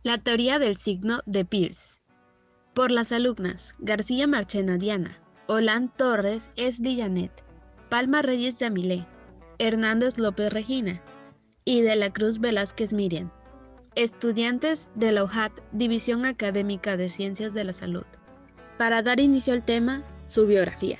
La teoría del signo de Peirce. Por las alumnas García Marchena Diana, Olán Torres S. Dillanet, Palma Reyes Yamilé, Hernández López Regina y de la Cruz Velázquez Miriam, estudiantes de la UJAT, División Académica de Ciencias de la Salud. Para dar inicio al tema, su biografía.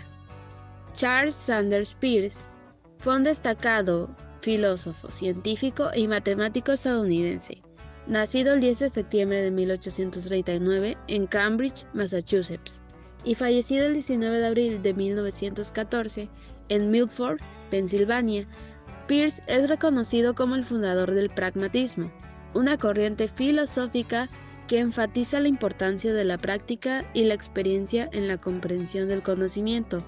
Charles Sanders Peirce fue un destacado filósofo, científico y matemático estadounidense, nacido el 10 de septiembre de 1839 en Cambridge, Massachusetts, y fallecido el 19 de abril de 1914 en Milford, Pensilvania. Peirce es reconocido como el fundador del pragmatismo, una corriente filosófica que enfatiza la importancia de la práctica y la experiencia en la comprensión del conocimiento.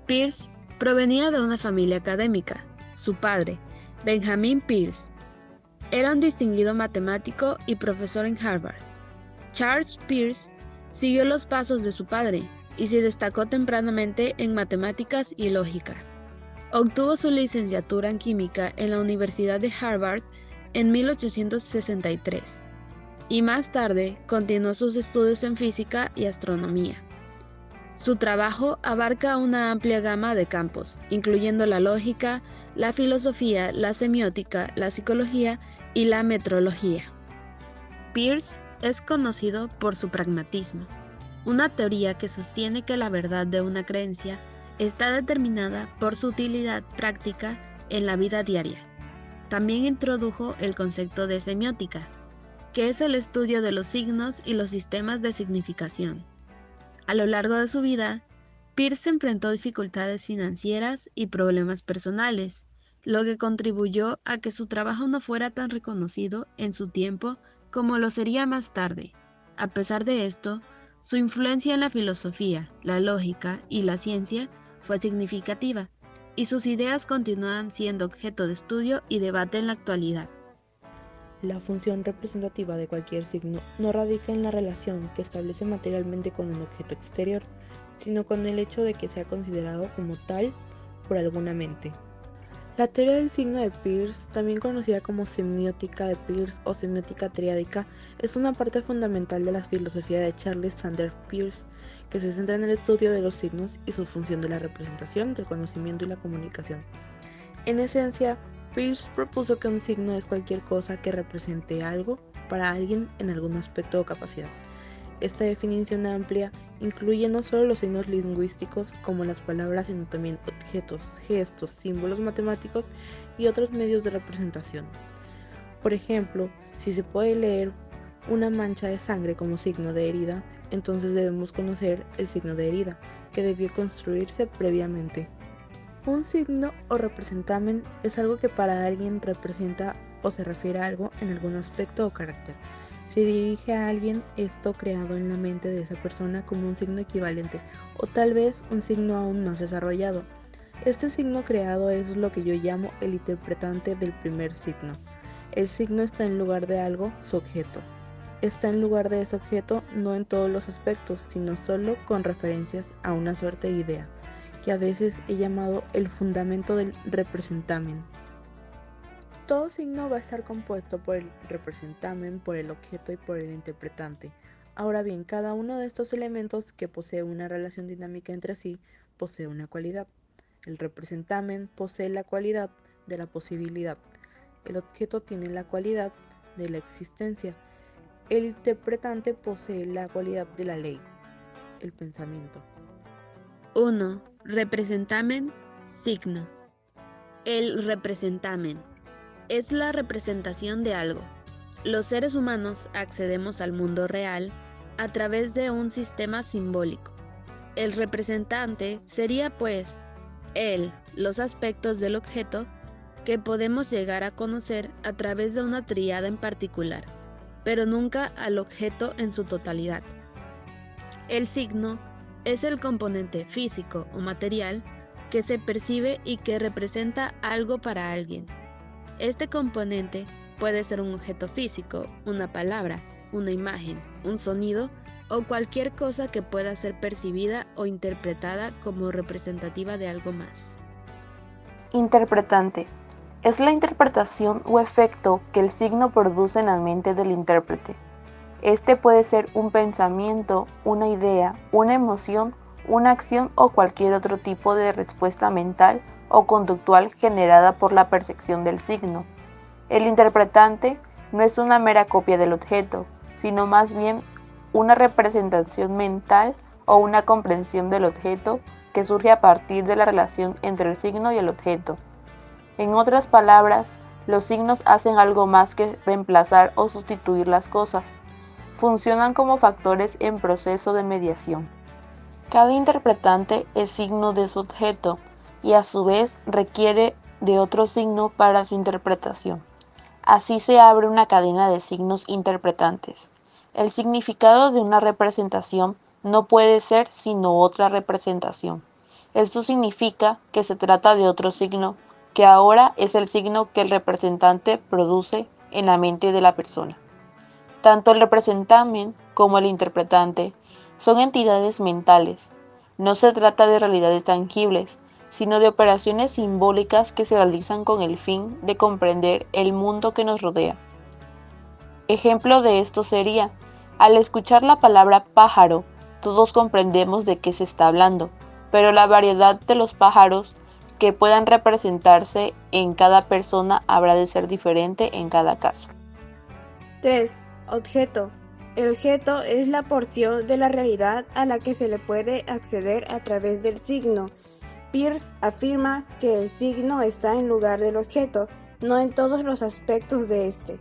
Peirce provenía de una familia académica. Su padre, Benjamin Peirce, era un distinguido matemático y profesor en Harvard. Charles Peirce siguió los pasos de su padre y se destacó tempranamente en matemáticas y lógica. Obtuvo su licenciatura en química en la Universidad de Harvard en 1863 y más tarde continuó sus estudios en física y astronomía. Su trabajo abarca una amplia gama de campos, incluyendo la lógica, la filosofía, la semiótica, la psicología y la metrología. Peirce es conocido por su pragmatismo, una teoría que sostiene que la verdad de una creencia está determinada por su utilidad práctica en la vida diaria. También introdujo el concepto de semiótica, que es el estudio de los signos y los sistemas de significación. A lo largo de su vida, Peirce enfrentó dificultades financieras y problemas personales, lo que contribuyó a que su trabajo no fuera tan reconocido en su tiempo como lo sería más tarde. A pesar de esto, su influencia en la filosofía, la lógica y la ciencia fue significativa, y sus ideas continúan siendo objeto de estudio y debate en la actualidad. La función representativa de cualquier signo no radica en la relación que establece materialmente con un objeto exterior, sino con el hecho de que sea considerado como tal por alguna mente. La teoría del signo de Peirce, también conocida como semiótica de Peirce o semiótica triádica, es una parte fundamental de la filosofía de Charles Sanders Peirce, que se centra en el estudio de los signos y su función de la representación, del conocimiento y la comunicación. En esencia, Peirce propuso que un signo es cualquier cosa que represente algo para alguien en algún aspecto o capacidad. Esta definición amplia incluye no solo los signos lingüísticos como las palabras, sino también objetos, gestos, símbolos matemáticos y otros medios de representación. Por ejemplo, si se puede leer una mancha de sangre como signo de herida, entonces debemos conocer el signo de herida, que debió construirse previamente. Un signo o representamen es algo que para alguien representa o se refiere a algo en algún aspecto o carácter. Se dirige a alguien esto creado en la mente de esa persona como un signo equivalente o tal vez un signo aún más desarrollado. Este signo creado es lo que yo llamo el interpretante del primer signo. El signo está en lugar de algo, su objeto. Está en lugar de ese objeto no en todos los aspectos, sino solo con referencias a una suerte de idea, que a veces he llamado el fundamento del representamen. Todo signo va a estar compuesto por el representamen, por el objeto y por el interpretante. Ahora bien, cada uno de estos elementos que posee una relación dinámica entre sí, posee una cualidad. El representamen posee la cualidad de la posibilidad. El objeto tiene la cualidad de la existencia. El interpretante posee la cualidad de la ley, el pensamiento. 1. Representamen, signo. El representamen es la representación de algo. Los seres humanos accedemos al mundo real a través de un sistema simbólico. El representante sería, pues, los aspectos del objeto que podemos llegar a conocer a través de una tríada en particular, pero nunca al objeto en su totalidad. El signo es el componente físico o material que se percibe y que representa algo para alguien. Este componente puede ser un objeto físico, una palabra, una imagen, un sonido o cualquier cosa que pueda ser percibida o interpretada como representativa de algo más. Interpretante. Es la interpretación o efecto que el signo produce en la mente del intérprete. Este puede ser un pensamiento, una idea, una emoción, una acción o cualquier otro tipo de respuesta mental o conductual generada por la percepción del signo. El interpretante no es una mera copia del objeto, sino más bien una representación mental o una comprensión del objeto que surge a partir de la relación entre el signo y el objeto. En otras palabras, los signos hacen algo más que reemplazar o sustituir las cosas. Funcionan como factores en proceso de mediación. Cada interpretante es signo de su objeto y a su vez requiere de otro signo para su interpretación. Así se abre una cadena de signos interpretantes. El significado de una representación no puede ser sino otra representación. Esto significa que se trata de otro signo, que ahora es el signo que el representante produce en la mente de la persona. Tanto el representamen como el interpretante son entidades mentales. No se trata de realidades tangibles, sino de operaciones simbólicas que se realizan con el fin de comprender el mundo que nos rodea. Ejemplo de esto sería, al escuchar la palabra pájaro, todos comprendemos de qué se está hablando, pero la variedad de los pájaros que puedan representarse en cada persona habrá de ser diferente en cada caso. 3. Objeto. El objeto es la porción de la realidad a la que se le puede acceder a través del signo. Peirce afirma que el signo está en lugar del objeto, no en todos los aspectos de este.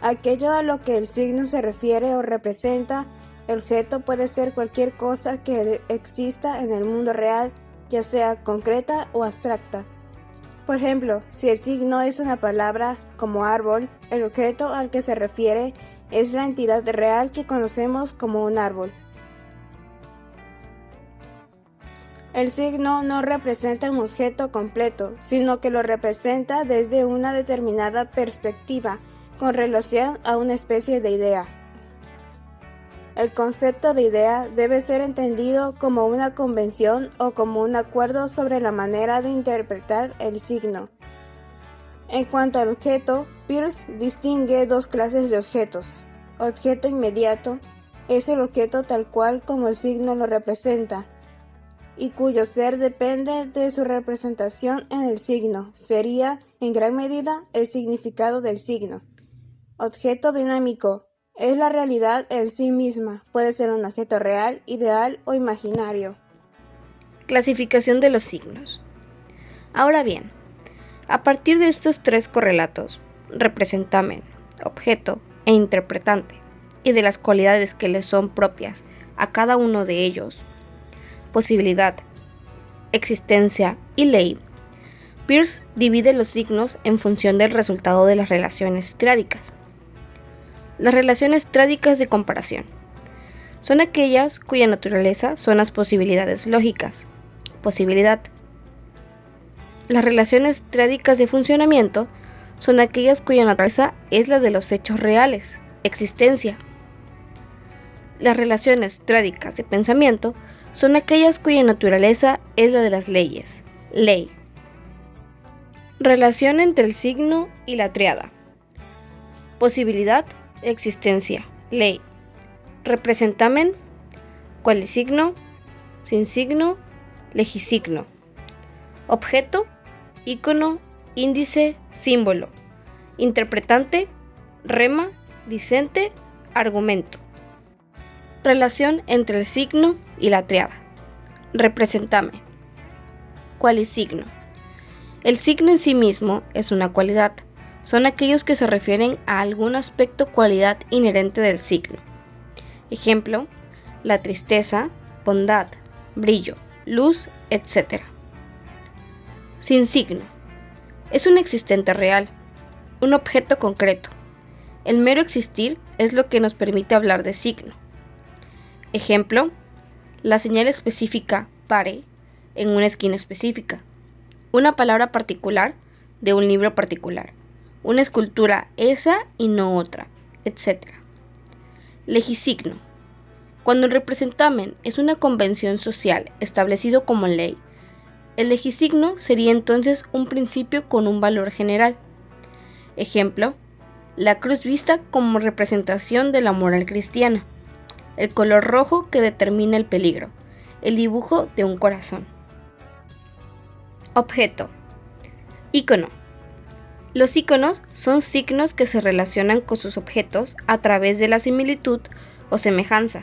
Aquello a lo que el signo se refiere o representa, el objeto puede ser cualquier cosa que exista en el mundo real, ya sea concreta o abstracta. Por ejemplo, si el signo es una palabra como árbol, el objeto al que se refiere es la entidad real que conocemos como un árbol. El signo no representa un objeto completo, sino que lo representa desde una determinada perspectiva, con relación a una especie de idea. El concepto de idea debe ser entendido como una convención o como un acuerdo sobre la manera de interpretar el signo. En cuanto al objeto, Peirce distingue dos clases de objetos. Objeto inmediato es el objeto tal cual como el signo lo representa, y cuyo ser depende de su representación en el signo. Sería, en gran medida, el significado del signo. Objeto dinámico es la realidad en sí misma. Puede ser un objeto real, ideal o imaginario. Clasificación de los signos. Ahora bien, a partir de estos tres correlatos, representamen, objeto e interpretante, y de las cualidades que les son propias a cada uno de ellos, posibilidad, existencia y ley, Peirce divide los signos en función del resultado de las relaciones triádicas. Las relaciones triádicas de comparación son aquellas cuya naturaleza son las posibilidades lógicas, posibilidad. Las relaciones triádicas de funcionamiento son aquellas cuya naturaleza es la de los hechos reales, existencia. Las relaciones triádicas de pensamiento son aquellas cuya naturaleza es la de las leyes, ley. Relación entre el signo y la tríada. Posibilidad, existencia, ley. Representamen, cualisigno, sin signo, legisigno. Objeto, ícono, índice, símbolo. Interpretante, rema, disente, argumento. Relación entre el signo y la tríada. Representamen. Cualisigno. El signo en sí mismo es una cualidad. Son aquellos que se refieren a algún aspecto o cualidad inherente del signo. Ejemplo, la tristeza, bondad, brillo, luz, etc. Sin signo. Es un existente real, un objeto concreto. El mero existir es lo que nos permite hablar de signo. Ejemplo, la señal específica pare en una esquina específica, una palabra particular de un libro particular, una escultura esa y no otra, etc. Legisigno. Cuando el representamen es una convención social establecido como ley, el legisigno sería entonces un principio con un valor general. Ejemplo, la cruz vista como representación de la moral cristiana, el color rojo que determina el peligro, el dibujo de un corazón. Objeto. Ícono. Los íconos son signos que se relacionan con sus objetos a través de la similitud o semejanza.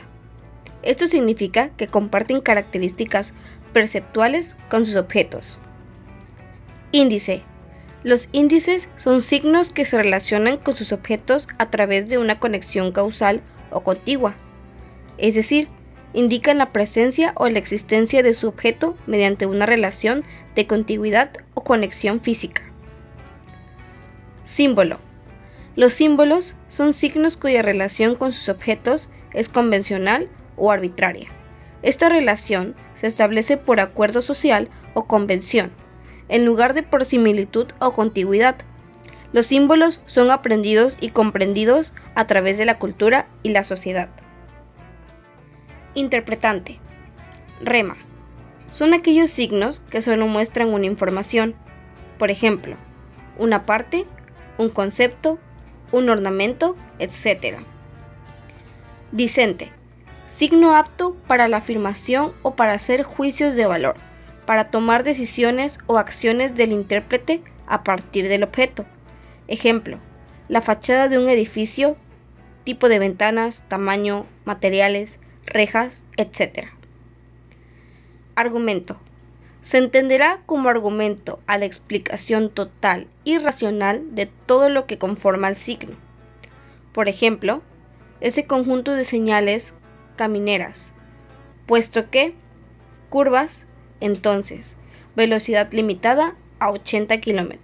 Esto significa que comparten características perceptuales con sus objetos. Índice. Los índices son signos que se relacionan con sus objetos a través de una conexión causal o contigua, es decir, indican la presencia o la existencia de su objeto mediante una relación de contigüidad o conexión física. Símbolo. Los símbolos son signos cuya relación con sus objetos es convencional o arbitraria. Esta relación se establece por acuerdo social o convención, en lugar de por similitud o contigüidad. Los símbolos son aprendidos y comprendidos a través de la cultura y la sociedad. Interpretante. Rema. Son aquellos signos que solo muestran una información, por ejemplo, una parte, un concepto, un ornamento, etc. Dicente. Signo apto para la afirmación o para hacer juicios de valor, para tomar decisiones o acciones del intérprete a partir del objeto. Ejemplo, la fachada de un edificio, tipo de ventanas, tamaño, materiales, rejas, etc. Argumento. Se entenderá como argumento a la explicación total y racional de todo lo que conforma el signo. Por ejemplo, ese conjunto de señales camineras, puesto que, curvas, entonces, velocidad limitada a 80 km.